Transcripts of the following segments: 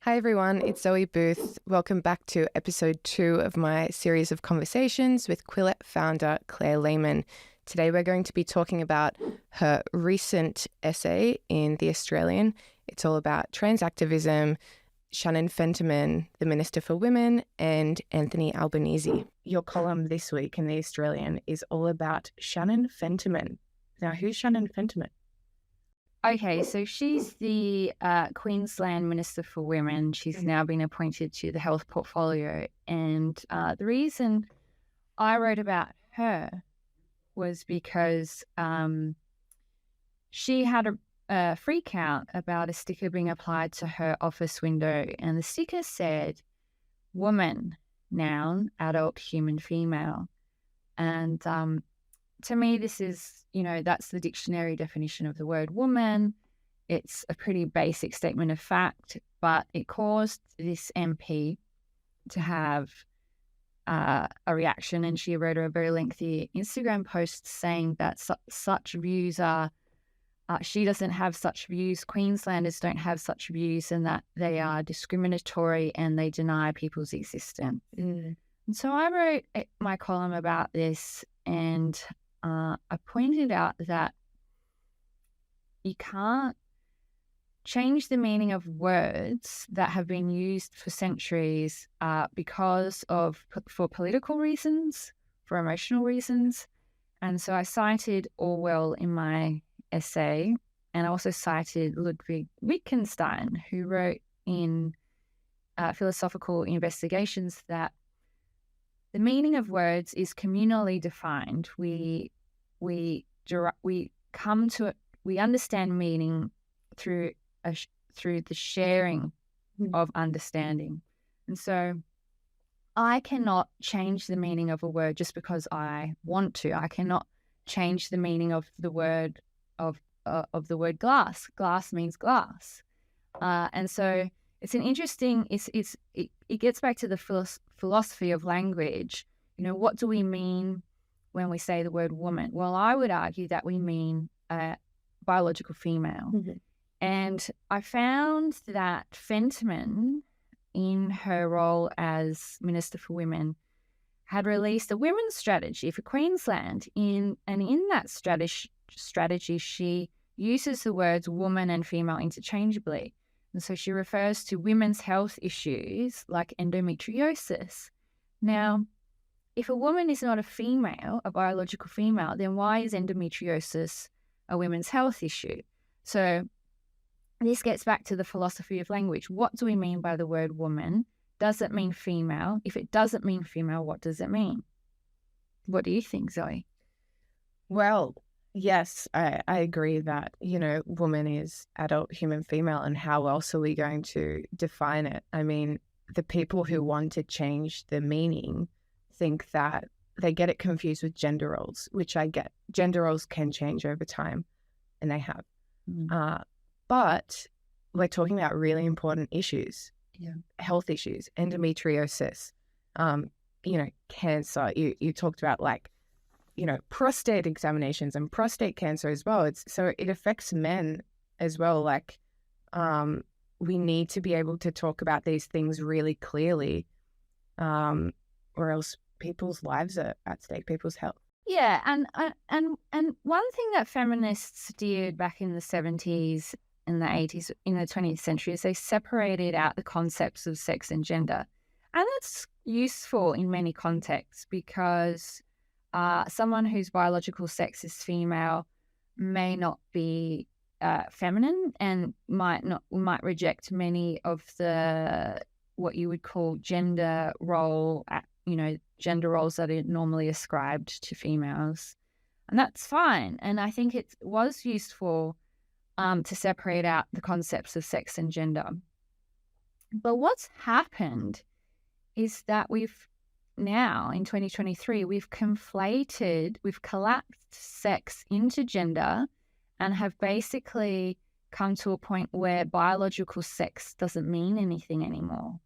Hi everyone, it's Zoe Booth. Welcome back to episode 2 of my series of conversations with Quillette founder Claire Lehmann. Today we're going to be talking about her recent essay in The Australian. It's all about trans activism, Shannon Fentiman, the Minister for Women, and Anthony Albanese. Your column this week in The Australian is all about Shannon Fentiman. Now, who's Shannon Fentiman? Okay, so she's the Queensland Minister for Women. She's now been appointed to the health portfolio. And the reason I wrote about her was because she had a freak out about a sticker being applied to her office window. And the sticker said, woman, noun, adult, human, female. And to me, this is, that's the dictionary definition of the word woman. It's a pretty basic statement of fact, but it caused this MP to have a reaction, and she wrote a very lengthy Instagram post saying that such views are, she doesn't have such views, Queenslanders don't have such views, and that they are discriminatory and they deny people's existence. And so I wrote my column about this, and I pointed out that you can't change the meaning of words that have been used for centuries for political reasons, for emotional reasons. And so I cited Orwell in my essay, and I also cited Ludwig Wittgenstein, who wrote in Philosophical Investigations that the meaning of words is communally defined. We understand meaning through the sharing of understanding. And so I cannot change the meaning of a word just because I want to. I cannot change the meaning of the word glass. Glass means glass. And so it's an interesting, it gets back to the philosophy of language. What do we mean when we say the word woman? Well, I would argue that we mean biological female. And I found that Fentiman, in her role as Minister for Women, had released a women's strategy for Queensland. In that strategy, she uses the words woman and female interchangeably. And so she refers to women's health issues like endometriosis. Now, if a woman is not a female, a biological female, then why is endometriosis a women's health issue? So this gets back to the philosophy of language. What do we mean by the word woman? Does it mean female? If it doesn't mean female, what does it mean? What do you think, Zoe? Well, yes, I agree that, woman is adult, human, female, and how else are we going to define it? I mean, the people who want to change the meaning think that they get it confused with gender roles, which I get. Gender roles can change over time, and they have. But we're talking about really important issues, health issues, endometriosis, cancer. You talked about prostate examinations and prostate cancer as well. So it affects men as well. We need to be able to talk about these things really clearly, or else people's lives are at stake, people's health. Yeah, and one thing that feminists did back in the 70s and the 80s, in the 20th century, is they separated out the concepts of sex and gender. And that's useful in many contexts because someone whose biological sex is female may not be feminine and might reject many of the what you would call gender roles that are normally ascribed to females, and that's fine. And I think it was useful to separate out the concepts of sex and gender. But what's happened is that we've now, in 2023, we've collapsed sex into gender and have basically come to a point where biological sex doesn't mean anything anymore.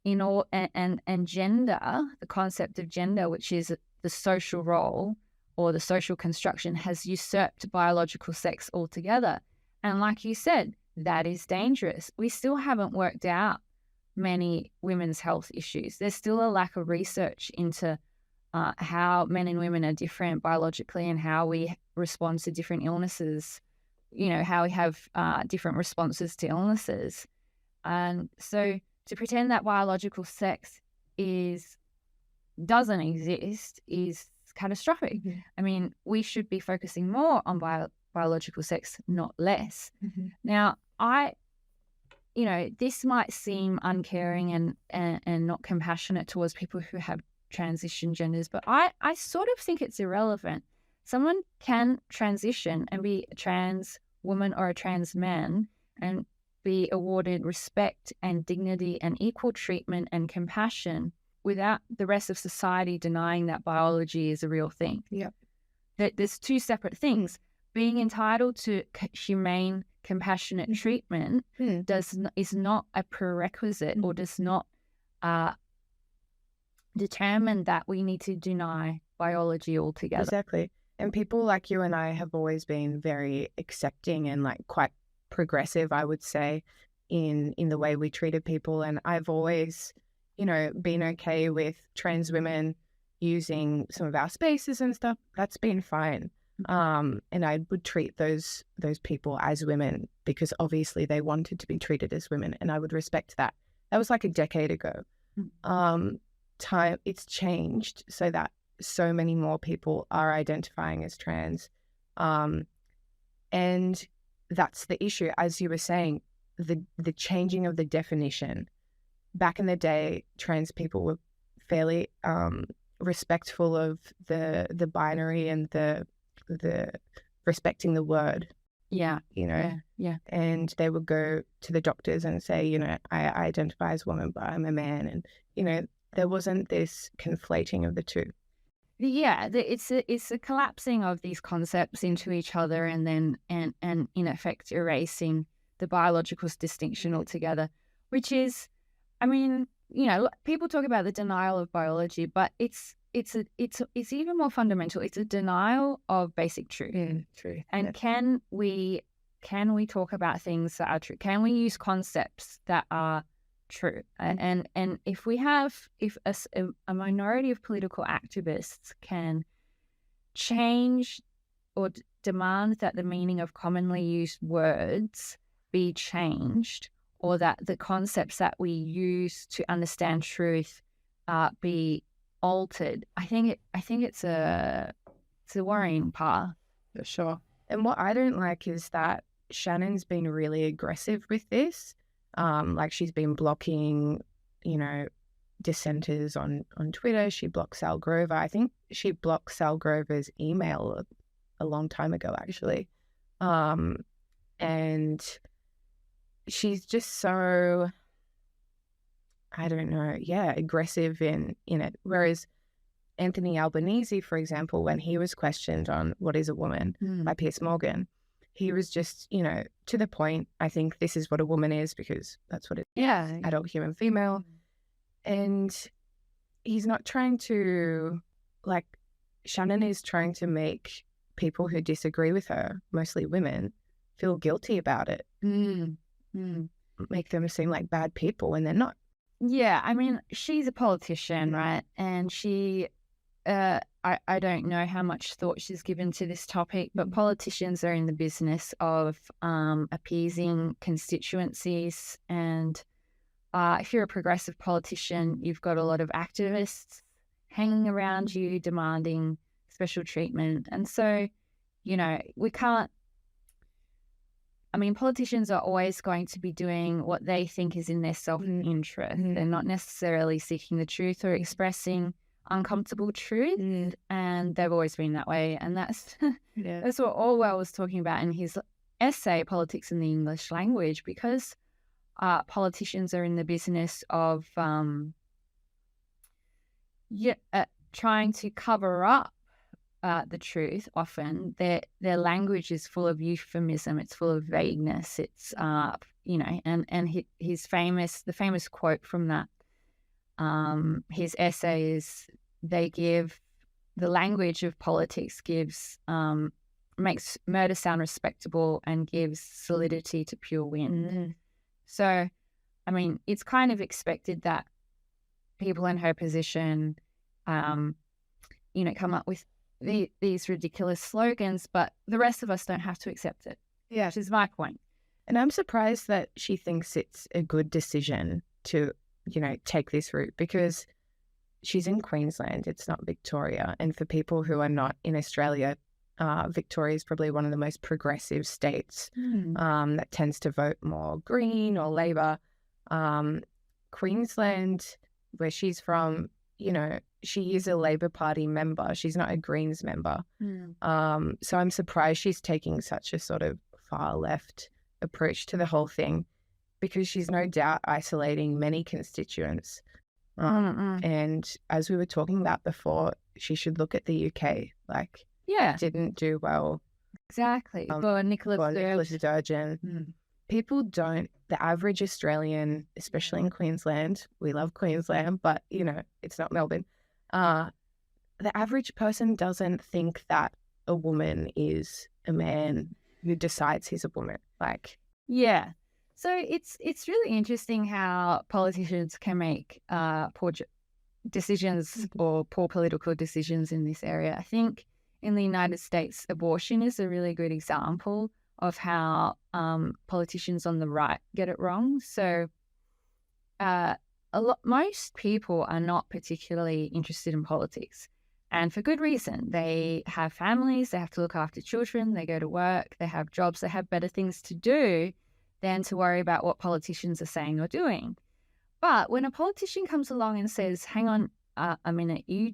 And gender, the concept of gender, which is the social role or the social construction, has usurped biological sex altogether. And like you said, that is dangerous. We still haven't worked out many women's health issues. There's still a lack of research into how men and women are different biologically and how we respond to different illnesses, how we have different responses to illnesses. And so to pretend that biological sex doesn't exist is catastrophic. Mm-hmm. I mean, we should be focusing more on biological sex, not less. Mm-hmm. Now, this might seem uncaring and not compassionate towards people who have transition genders, but I sort of think it's irrelevant. Someone can transition and be a trans woman or a trans man and be awarded respect and dignity and equal treatment and compassion without the rest of society denying that biology is a real thing. Yep. There's two separate things. Being entitled to humane, compassionate treatment is not a prerequisite or does not determine that we need to deny biology altogether. Exactly. And people like you and I have always been very accepting and like quite progressive, I would say, in the way we treated people. And I've always, been okay with trans women using some of our spaces and stuff. That's been fine. And I would treat those people as women because obviously they wanted to be treated as women, and I would respect that. That was like a decade ago. It's changed so that so many more people are identifying as trans. And that's the issue. As you were saying, the changing of the definition. Back in the day, trans people were fairly respectful of the binary and the respecting the word. Yeah. Yeah. And they would go to the doctors and say, I identify as a woman, but I'm a man. And, there wasn't this conflating of the two. Yeah, it's a collapsing of these concepts into each other and then and in effect erasing the biological distinction altogether, which is, I mean, people talk about the denial of biology, but it's even more fundamental. It's a denial of basic truth. True. And yeah. Can we talk about things that are true? Can we use concepts that are true? And if a minority of political activists can change or demand that the meaning of commonly used words be changed, or that the concepts that we use to understand truth be altered, I think it's a worrying path. For sure. And what I don't like is that Shannon's been really aggressive with this. Like she's been blocking, dissenters on Twitter. She blocked Sal Grover. I think she blocked Sal Grover's email a long time ago, actually. And she's just so, I don't know, aggressive in it. Whereas Anthony Albanese, for example, when he was questioned on what is a woman by Piers Morgan, he was just, to the point. I think this is what a woman is because that's what it is. Yeah. Adult human female. And he's not trying to, Shannon is trying to make people who disagree with her, mostly women, feel guilty about it. Make them seem like bad people when they're not. Yeah, I mean, she's a politician, right? And she, I don't know how much thought she's given to this topic, but politicians are in the business of appeasing constituencies. And if you're a progressive politician, you've got a lot of activists hanging around you demanding special treatment. And so, we can't, politicians are always going to be doing what they think is in their self-interest. They're not necessarily seeking the truth or expressing uncomfortable truth, and they've always been that way. And that's that's what Orwell was talking about in his essay, Politics in the English Language, because politicians are in the business of trying to cover up the truth. Often their language is full of euphemism, it's full of vagueness, it's and the famous quote from that his essay is, the language of politics makes murder sound respectable and gives solidity to pure wind. So I mean, it's kind of expected that people in her position, come up with these ridiculous slogans, but the rest of us don't have to accept it. Yeah. Which is my point. And I'm surprised that she thinks it's a good decision to, take this route, because she's in Queensland. It's not Victoria. And for people who are not in Australia, Victoria is probably one of the most progressive states that tends to vote more Green or Labor. Queensland, where she's from, she is a Labor Party member. She's not a Greens member. So I'm surprised she's taking such a sort of far left approach to the whole thing, because she's no doubt isolating many constituents. And as we were talking about before, she should look at the UK. Didn't do well. Exactly. For Nicola Sturgeon. People don't, the average Australian, especially in Queensland, we love Queensland, but, it's not Melbourne. The average person doesn't think that a woman is a man who decides he's a woman. Yeah. So it's really interesting how politicians can make poor decisions or poor political decisions in this area. I think in the United States, abortion is a really good example of how politicians on the right get it wrong. So most people are not particularly interested in politics, and for good reason. They have families, they have to look after children, they go to work, they have jobs, they have better things to do than to worry about what politicians are saying or doing. But when a politician comes along and says, hang on a minute, you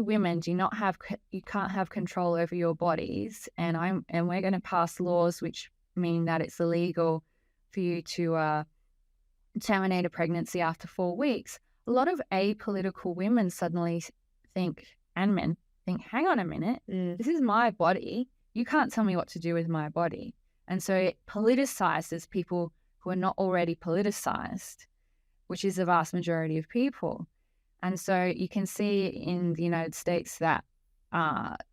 women you can't have control over your bodies, and we're going to pass laws which mean that it's illegal for you to terminate a pregnancy after 4 weeks, a lot of apolitical women suddenly think, and men think, hang on a minute, this is my body. You can't tell me what to do with my body. And so it politicizes people who are not already politicized, which is the vast majority of people. And so you can see in the United States that,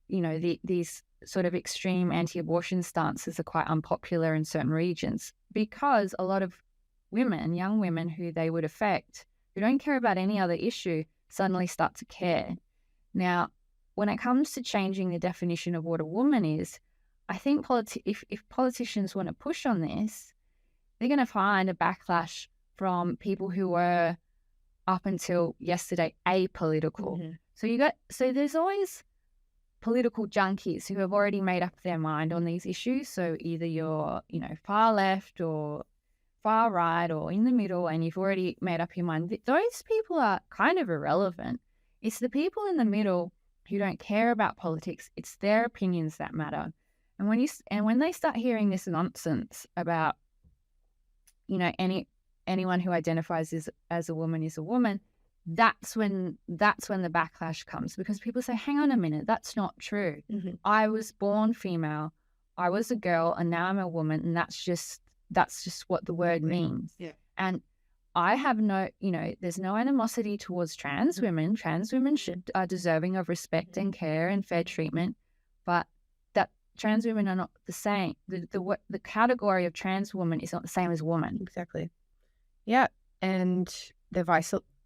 these sort of extreme anti-abortion stances are quite unpopular in certain regions, because a lot of women, young women who they would affect, who don't care about any other issue, suddenly start to care. Now, when it comes to changing the definition of what a woman is, I think if politicians want to push on this, they're going to find a backlash from people who were up until yesterday apolitical. So there's always political junkies who have already made up their mind on these issues. So either you're, far left or far right or in the middle, and you've already made up your mind. Those people are kind of irrelevant. It's the people in the middle who don't care about politics. It's their opinions that matter. And when they start hearing this nonsense about, anyone who identifies as a woman is a woman, that's when the backlash comes, because people say, hang on a minute, that's not true. I was born female, I was a girl, and now I'm a woman, and that's just what the word means. Yeah. And I have there's no animosity towards trans women. Trans women are deserving of respect and care and fair treatment, but that trans women are not the same. The category of trans woman is not the same as woman. Exactly. Yeah. And they've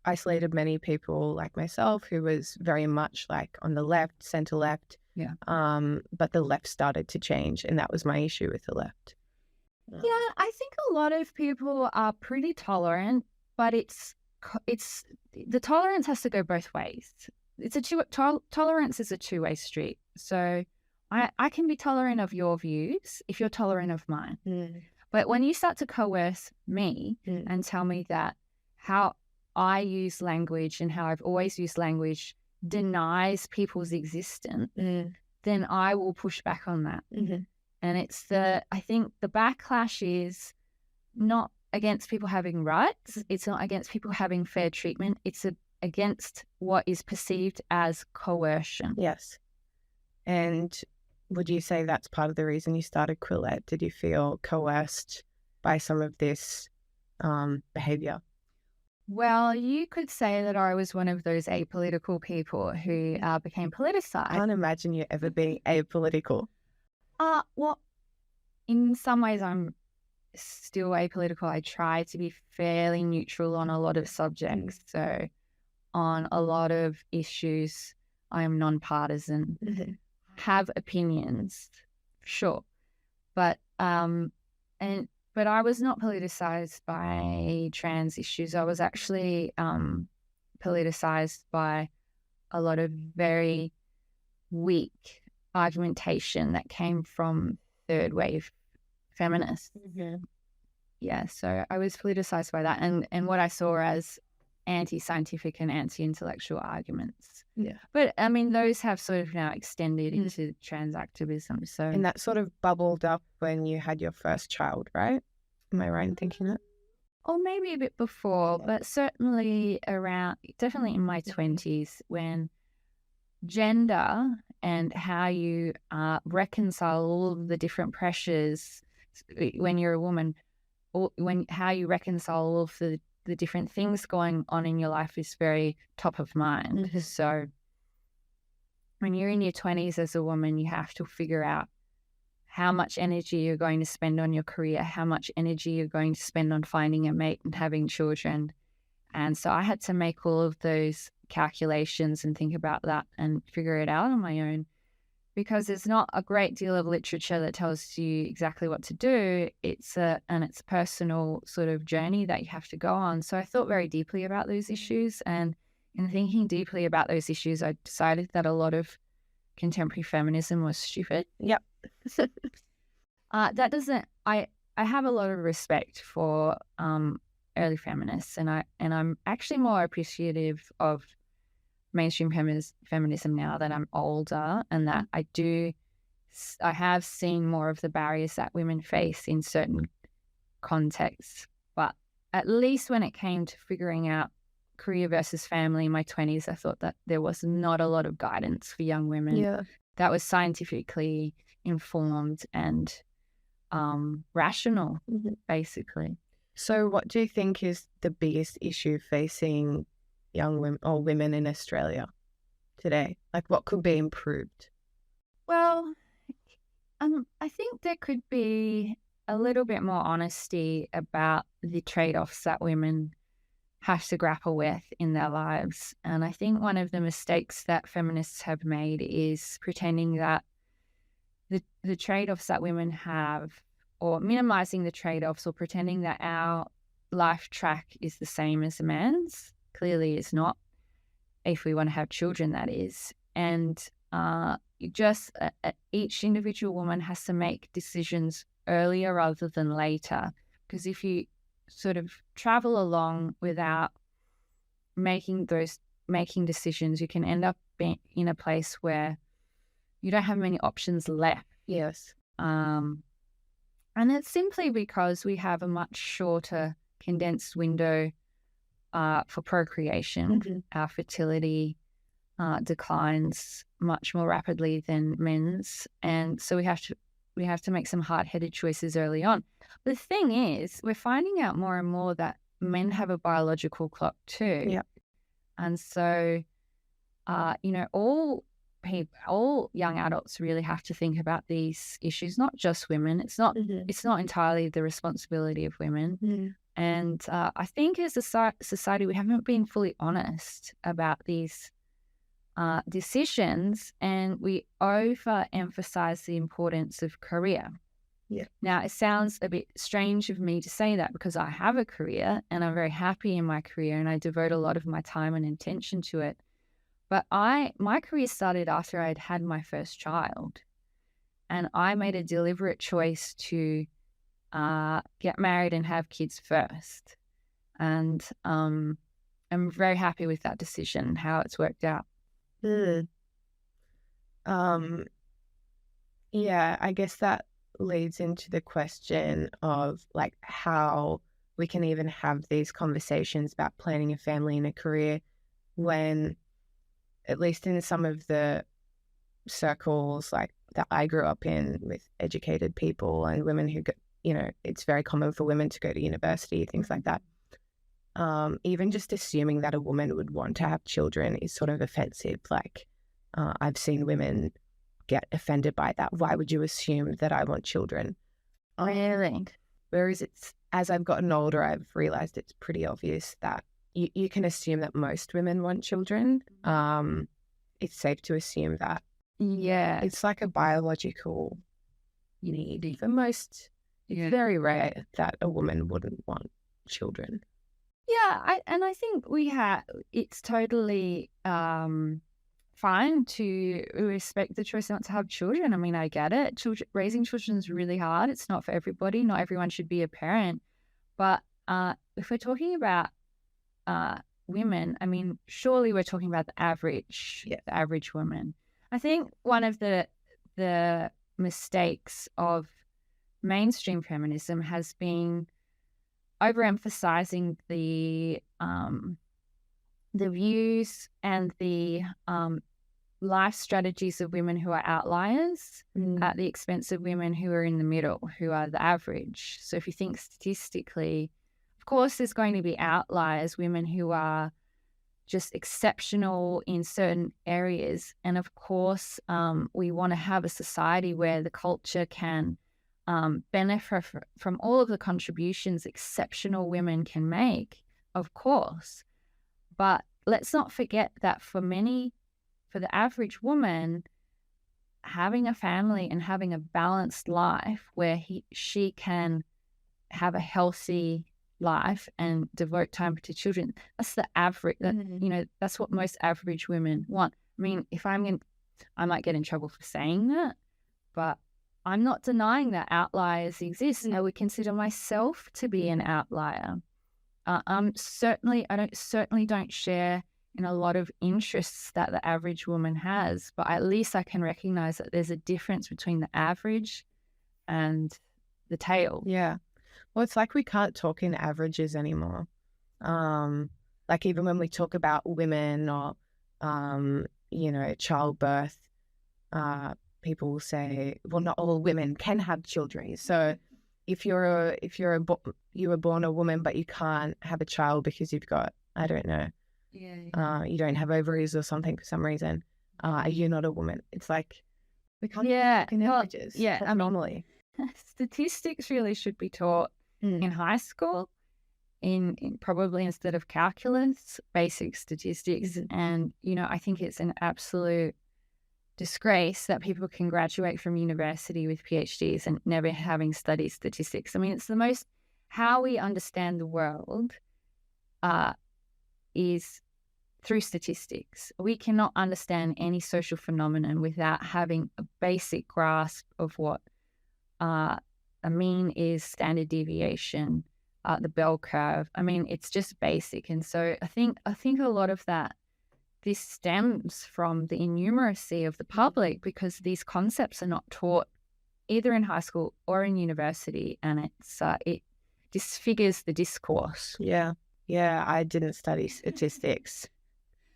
isolated many people like myself, who was very much on the left, centre left. Yeah. But the left started to change, and that was my issue with the left. Yeah, I think a lot of people are pretty tolerant, but it's the tolerance has to go both ways. Tolerance is a two-way street. So I can be tolerant of your views if you're tolerant of mine. But when you start to coerce me and tell me that how I use language and how I've always used language denies people's existence, then I will push back on that. And I think the backlash is not against people having rights. It's not against people having fair treatment. It's against what is perceived as coercion. Yes. And would you say that's part of the reason you started Quillette? Did you feel coerced by some of this behavior? Well, you could say that I was one of those apolitical people who became politicized. I can't imagine you ever being apolitical. Well, in some ways I'm still apolitical. I try to be fairly neutral on a lot of subjects. So on a lot of issues, I am non-partisan. Have opinions, sure, but I was not politicized by trans issues. I was actually politicized by a lot of very weak argumentation that came from third wave feminists. Yeah, so I was politicized by that and what I saw as anti-scientific and anti-intellectual arguments. Yeah. But I mean, those have sort of now extended into trans activism. So, and that sort of bubbled up when you had your first child, right? Am I right in thinking that? Or maybe a bit before, but certainly definitely in my 20s, when gender and how you reconcile all of the different pressures when you're a woman, or how you reconcile all of the different things going on in your life is very top of mind. So when you're in your 20s as a woman, you have to figure out how much energy you're going to spend on your career, how much energy you're going to spend on finding a mate and having children. And so I had to make all of those calculations and think about that and figure it out on my own, because there's not a great deal of literature that tells you exactly what to do. It's a personal sort of journey that you have to go on. So I thought very deeply about those issues, and in thinking deeply about those issues, I decided that a lot of contemporary feminism was stupid. Yep. That doesn't. I have a lot of respect for early feminists, and I'm actually more appreciative of mainstream feminism now that I'm older, and that I have seen more of the barriers that women face in certain contexts. But at least when it came to figuring out career versus family in my 20s, I thought that there was not a lot of guidance for young women that was scientifically informed and rational, basically. So what do you think is the biggest issue facing young women or women in Australia today? Like, what could be improved? Well, I think there could be a little bit more honesty about the trade-offs that women have to grapple with in their lives. And I think one of the mistakes that feminists have made is pretending that the trade-offs that women have, or minimizing the trade-offs, or pretending that our life track is the same as a man's. Clearly it's not, if we want to have children, that is. And each individual woman has to make decisions earlier rather than later. Because if you sort of travel along without making decisions, you can end up being in a place where you don't have many options left. Yes. And it's simply because we have a much shorter condensed window for procreation. Our fertility declines much more rapidly than men's, and so we have to make some hard-headed choices early on. The thing is, we're finding out more and more that men have a biological clock too. Yeah. And so, all young adults really have to think about these issues, not just women. It's not entirely the responsibility of women. And I think as a society, we haven't been fully honest about these decisions, and we overemphasize the importance of career. Yeah. Now, it sounds a bit strange of me to say that, because I have a career and I'm very happy in my career and I devote a lot of my time and attention to it. But my career started after I'd had my first child, and I made a deliberate choice to get married and have kids first. And I'm very happy with that decision, how it's worked out. Yeah, I guess that leads into the question of like how we can even have these conversations about planning a family and a career when, at least in some of the circles like that I grew up in with educated people and women who go, it's very common for women to go to university, things like that. Even just assuming that a woman would want to have children is sort of offensive. Like, I've seen women get offended by that. Why would you assume that I want children? Really? Whereas as I've gotten older, I've realized it's pretty obvious that you can assume that most women want children. It's safe to assume that. Yeah. It's like a biological need for most. It's very rare that a woman wouldn't want children. Yeah, I think it's totally fine to respect the choice not to have children. I mean, I get it. Raising children is really hard. It's not for everybody. Not everyone should be a parent. But if we're talking about women, I mean, surely we're talking about the average woman. I think one of the mistakes of mainstream feminism has been overemphasizing the views and the life strategies of women who are outliers at the expense of women who are in the middle, who are the average. So if you think statistically, of course, there's going to be outliers, women who are just exceptional in certain areas. And of course, we want to have a society where the culture can benefit from all of the contributions exceptional women can make, of course. But let's not forget that for the average woman, having a family and having a balanced life where she can have a healthy life and devote time to children, that's the average. That's what most average women want. I mean, I might get in trouble for saying that, but I'm not denying that outliers exist. I would consider myself to be an outlier. I certainly don't share in a lot of interests that the average woman has, but at least I can recognize that there's a difference between the average and the tail. Yeah. Well, it's like we can't talk in averages anymore. Like even when we talk about women or, childbirth, people will say, well, not all women can have children. So if you were born a woman, but you can't have a child because you've got, I don't know, you don't have ovaries or something for some reason, you're not a woman. It's like we can't talk in averages. Normally. Statistics really should be taught in high school, in probably instead of calculus, basic statistics. And, I think it's an absolute disgrace that people can graduate from university with PhDs and never having studied statistics. I mean, it's how we understand the world is through statistics. We cannot understand any social phenomenon without having a basic grasp of what a mean is, standard deviation, the bell curve. I mean, it's just basic. And so I think a lot of this stems from the innumeracy of the public, because these concepts are not taught either in high school or in university, and it disfigures the discourse. Yeah, I didn't study statistics.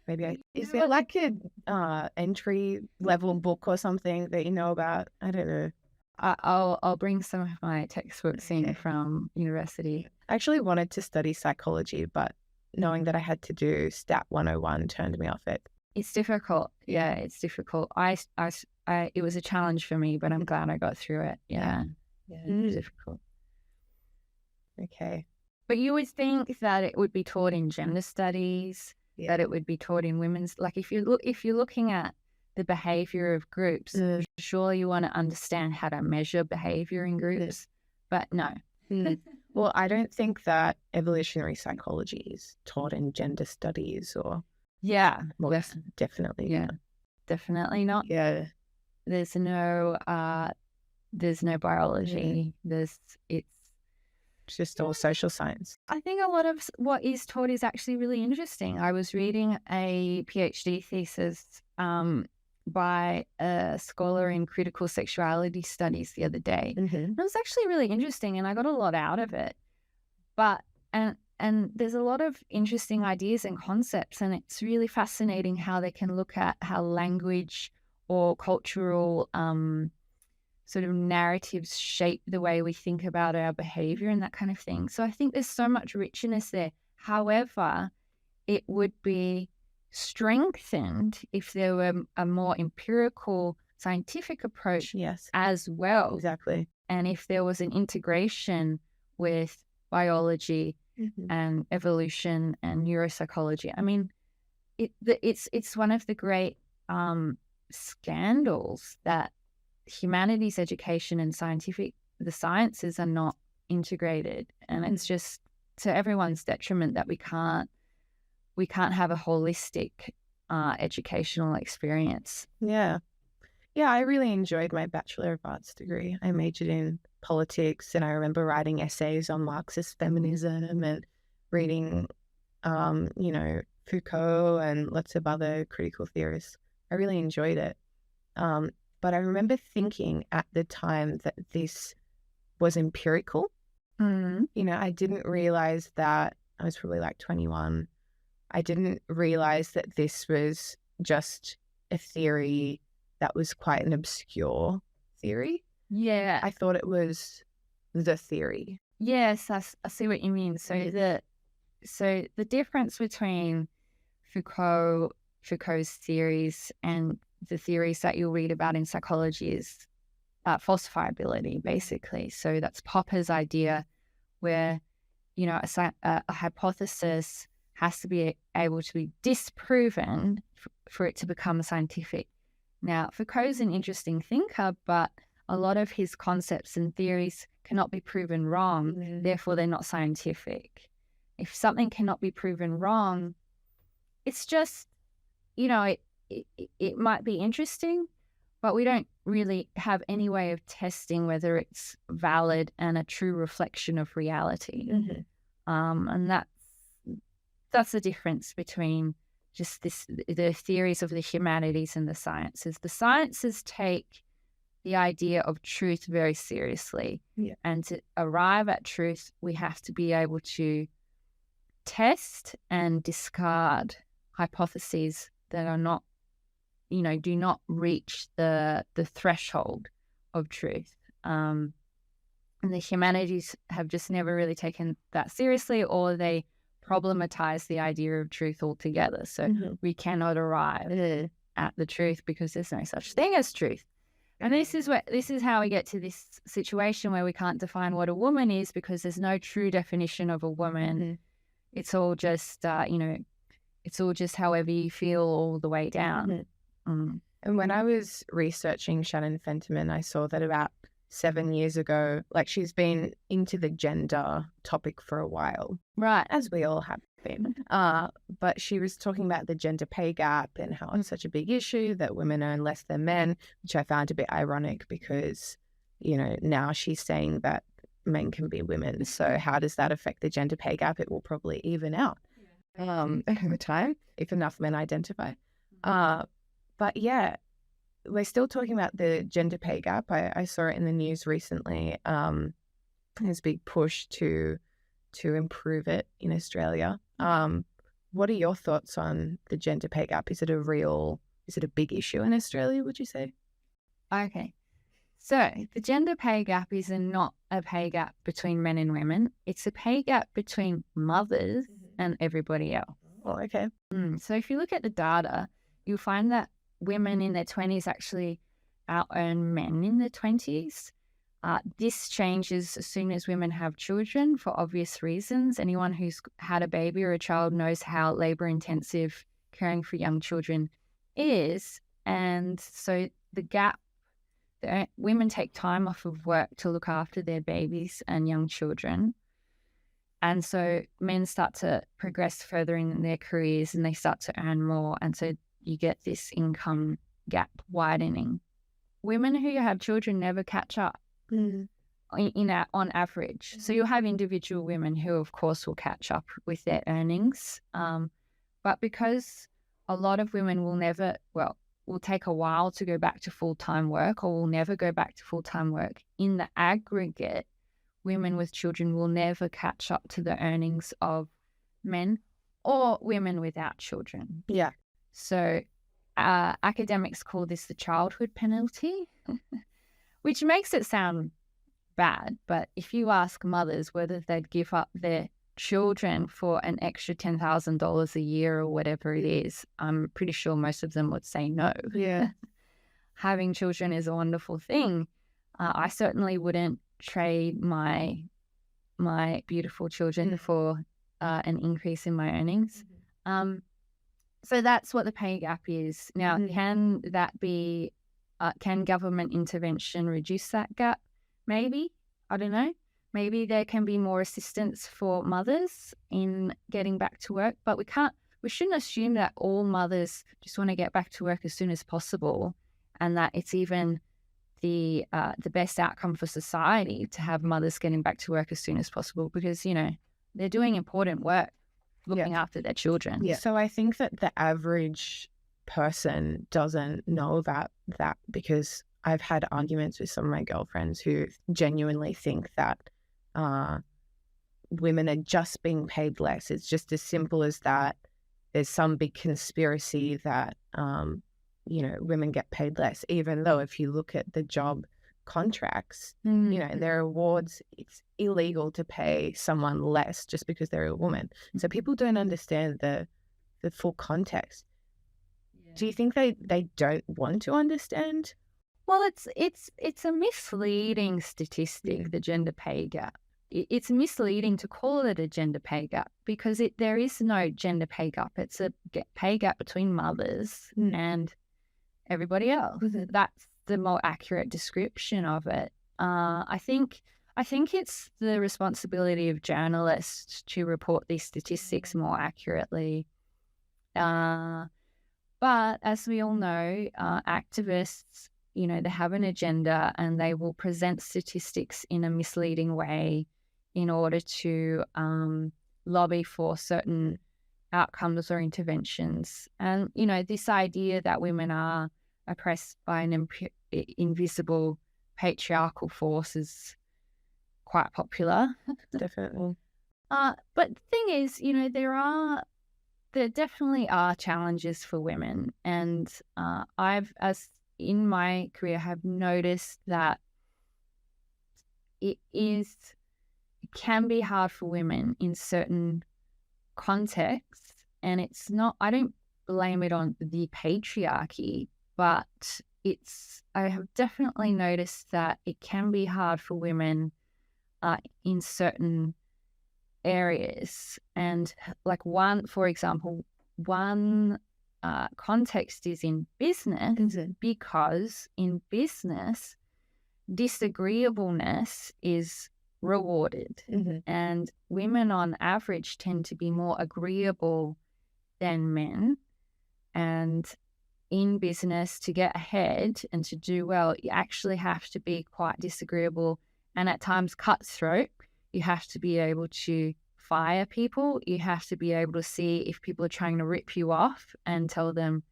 Maybe is there like a entry level book or something that you know about? I don't know. I'll bring some of my textbooks in from university. I actually wanted to study psychology, but knowing that I had to do Stat 101 turned me off it. It's difficult. Yeah, it's difficult. It was a challenge for me, but I'm glad I got through it. Yeah. It was difficult. Okay. But you would think that it would be taught in gender studies, that it would be taught in women's. Like if you're looking at the behavior of groups, surely you want to understand how to measure behavior in groups. But no. Well, I don't think that evolutionary psychology is taught in gender studies or. Yeah. Well, that's definitely. Yeah. Definitely not. Yeah. There's no biology. It's just all social science. I think a lot of what is taught is actually really interesting. I was reading a PhD thesis by a scholar in critical sexuality studies the other day. It was actually really interesting, and I got a lot out of it. But and there's a lot of interesting ideas and concepts, and it's really fascinating how they can look at how language or cultural sort of narratives shape the way we think about our behavior and that kind of thing. So I think there's so much richness there. However, it would be strengthened if there were a more empirical scientific approach as well. Exactly. And if there was an integration with biology and evolution and neuropsychology. I mean, it's one of the great scandals that humanities education and the sciences are not integrated, and it's just to everyone's detriment that we can't have a holistic educational experience. Yeah, I really enjoyed my Bachelor of Arts degree. I majored in politics, and I remember writing essays on Marxist feminism and reading Foucault and lots of other critical theorists. I really enjoyed it. But I remember thinking at the time that this was empirical. I didn't realize that I was probably like 21. I didn't realize that this was just a theory that was quite an obscure theory. Yeah. I thought it was the theory. Yes, I see what you mean. So the difference between Foucault's theories and the theories that you'll read about in psychology is falsifiability, basically. So that's Popper's idea where, a hypothesis has to be able to be disproven for it to become scientific. Now, Foucault's an interesting thinker, but a lot of his concepts and theories cannot be proven wrong, therefore they're not scientific. If something cannot be proven wrong, it's just, it might be interesting, but we don't really have any way of testing whether it's valid and a true reflection of reality. And that's the difference between just the theories of the humanities and the sciences. The sciences take the idea of truth very seriously. And to arrive at truth, we have to be able to test and discard hypotheses that are not, do not reach the threshold of truth. And the humanities have just never really taken that seriously, or they problematize the idea of truth altogether. So we cannot arrive at the truth because there's no such thing as truth. And this is how we get to this situation where we can't define what a woman is because there's no true definition of a woman. It's all just, it's all just however you feel all the way down. And when I was researching Shannon Fentiman, I saw that about 7 years ago, like she's been into the gender topic for a while. Right. As we all have been. But she was talking about the gender pay gap and how it's such a big issue that women earn less than men, which I found a bit ironic because, now she's saying that men can be women. So how does that affect the gender pay gap? It will probably even out over time if enough men identify. But yeah, we're still talking about the gender pay gap. I saw it in the news recently. There's a big push to improve it in Australia. What are your thoughts on the gender pay gap? Is it a big issue in Australia, would you say? Okay. So the gender pay gap is not a pay gap between men and women. It's a pay gap between mothers and everybody else. Oh, okay. So if you look at the data, you'll find that women in their 20s actually out-earn men in their 20s. This changes as soon as women have children for obvious reasons. Anyone who's had a baby or a child knows how labour-intensive caring for young children is. And so the gap, women take time off of work to look after their babies and young children. And so men start to progress further in their careers and they start to earn more. And so you get this income gap widening. Women who have children never catch up on average. So you'll have individual women who, of course, will catch up with their earnings. But because a lot of women will take a while to go back to full-time work or will never go back to full-time work, in the aggregate, women with children will never catch up to the earnings of men or women without children. Yeah. So academics call this the childhood penalty, which makes it sound bad. But if you ask mothers whether they'd give up their children for an extra $10,000 a year or whatever it is, I'm pretty sure most of them would say no. Yeah. Having children is a wonderful thing. I certainly wouldn't trade my my beautiful children for an increase in my earnings. So that's what the pay gap is. Now, can that be, can government intervention reduce that gap? Maybe. I don't know. Maybe there can be more assistance for mothers in getting back to work, but we shouldn't assume that all mothers just want to get back to work as soon as possible, and that it's even the best outcome for society to have mothers getting back to work as soon as possible, because, you know, they're doing important work looking after their children. Yeah. So I think that the average person doesn't know about that, because I've had arguments with some of my girlfriends who genuinely think that women are just being paid less. It's just as simple as that. There's some big conspiracy that, you know, women get paid less, even though if you look at the job contracts, you know, their awards, it's illegal to pay someone less just because they're a woman. So people don't understand the full context. Do you think they don't want to understand? Well, it's a misleading statistic, the gender pay gap. It's misleading to call it a gender pay gap, because there is no gender pay gap. It's a pay gap between mothers and everybody else. That's the more accurate description of it. I think it's the responsibility of journalists to report these statistics more accurately. But as we all know, activists, you know, they have an agenda, and they will present statistics in a misleading way in order to lobby for certain outcomes or interventions. And, you know, this idea that women are oppressed by an invisible patriarchal force is quite popular. Definitely. But the thing is, you know, there definitely are challenges for women. And as in my career, have noticed that it can be hard for women in certain contexts. And it's not, I don't blame it on the patriarchy, but I have definitely noticed that it can be hard for women in certain areas. And like for example, one context is in business, because in business, disagreeableness is rewarded, and women on average tend to be more agreeable than men. And in business, to get ahead and to do well, you actually have to be quite disagreeable and at times cutthroat. You have to be able to fire people. You have to be able to see if people are trying to rip you off and tell them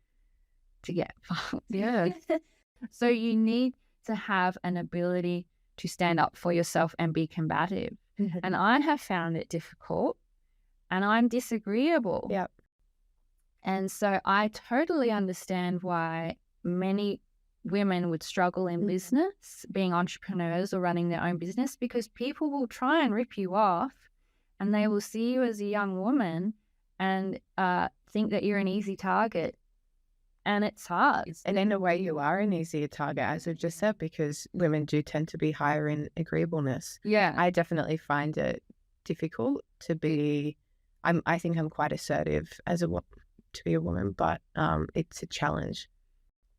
to get fucked. Yeah. So you need to have an ability to stand up for yourself and be combative. And I have found it difficult, and I'm disagreeable. Yep. And so I totally understand why many women would struggle in business, being entrepreneurs or running their own business, because people will try and rip you off, and they will see you as a young woman and think that you're an easy target. And it's hard. And in a way, you are an easier target, as we've just said, because women do tend to be higher in agreeableness. Yeah. I definitely find it difficult to be, I think I'm quite assertive to be a woman, but it's a challenge.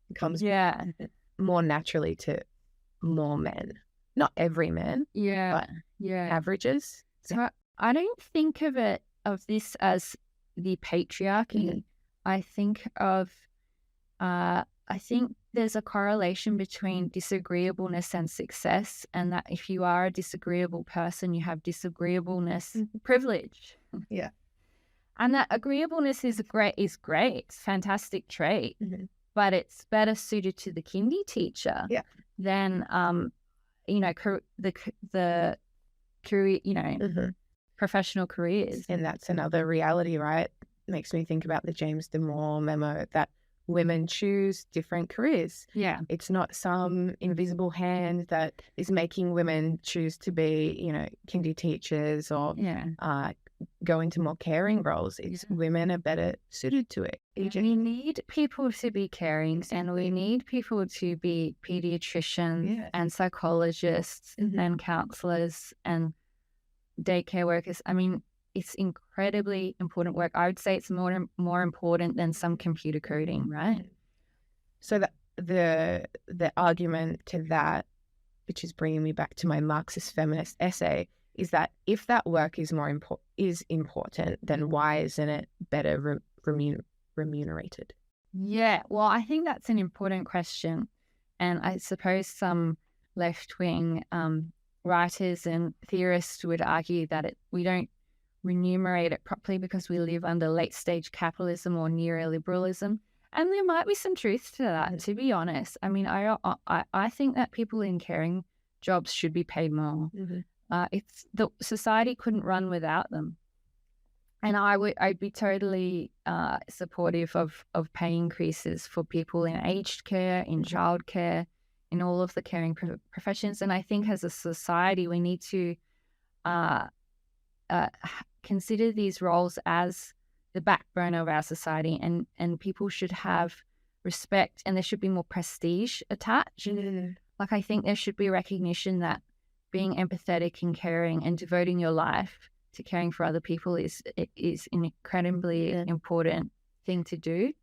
It comes more naturally to more men. Not every man, but averages. So I don't think of this as the patriarchy. I think there's a correlation between disagreeableness and success, and that if you are a disagreeable person, you have disagreeableness privilege. Yeah. And that agreeableness is great. It's a fantastic trait, but it's better suited to the kindy teacher than, the career, professional careers. And that's another reality, right? Makes me think about the James Damore memo that women choose different careers. Yeah. It's not some invisible hand that is making women choose to be, kindy teachers or go into more caring roles. It's women are better suited to it. We need people to be caring, and we need people to be pediatricians and psychologists and counselors and daycare workers. I mean, it's incredibly important work. I would say it's more important than some computer coding, right? So the argument to that, which is bringing me back to my Marxist feminist essay, is that if that work is important, then why isn't it better remunerated? Yeah, well, I think that's an important question. And I suppose some left-wing writers and theorists would argue that we don't remunerate it properly because we live under late-stage capitalism or neoliberalism. And there might be some truth to that, to be honest. I mean, I think that people in caring jobs should be paid more. It's the society couldn't run without them. And I'd be totally supportive of pay increases for people in aged care, in childcare, in all of the caring professions. And I think as a society, we need to consider these roles as the backbone of our society, and people should have respect, and there should be more prestige attached. Like, I think there should be recognition that being empathetic and caring and devoting your life to caring for other people is an incredibly important thing to do.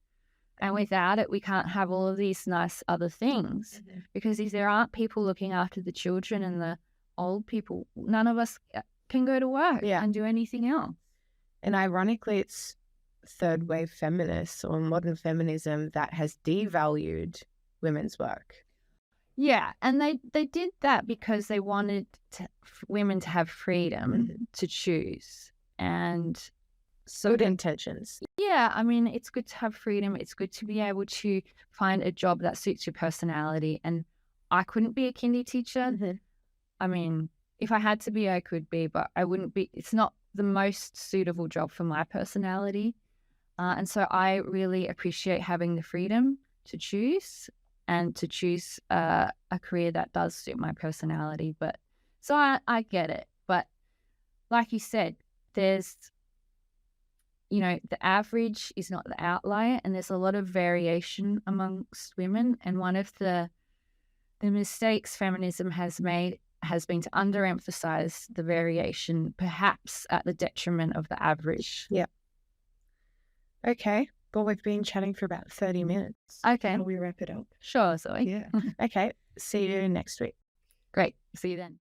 And without it, we can't have all of these nice other things, because if there aren't people looking after the children and the old people, none of us can go to work and do anything else. And ironically, it's third wave feminists or modern feminism that has devalued women's work. Yeah, and they did that because they wanted women to have freedom to choose. And so good intentions. Yeah, I mean, it's good to have freedom. It's good to be able to find a job that suits your personality. And I couldn't be a kindy teacher. I mean, if I had to be, I could be, but I wouldn't be. It's not the most suitable job for my personality. And so I really appreciate having the freedom to choose and to choose a career that does suit my personality. But so I get it. But like you said, there's, the average is not the outlier, and there's a lot of variation amongst women. And one of the mistakes feminism has made has been to underemphasize the variation, perhaps at the detriment of the average. Yeah. Okay. Well, we've been chatting for about 30 minutes. Okay. Can we wrap it up? Sure, Zoe. Yeah. Okay. See you next week. Great. See you then.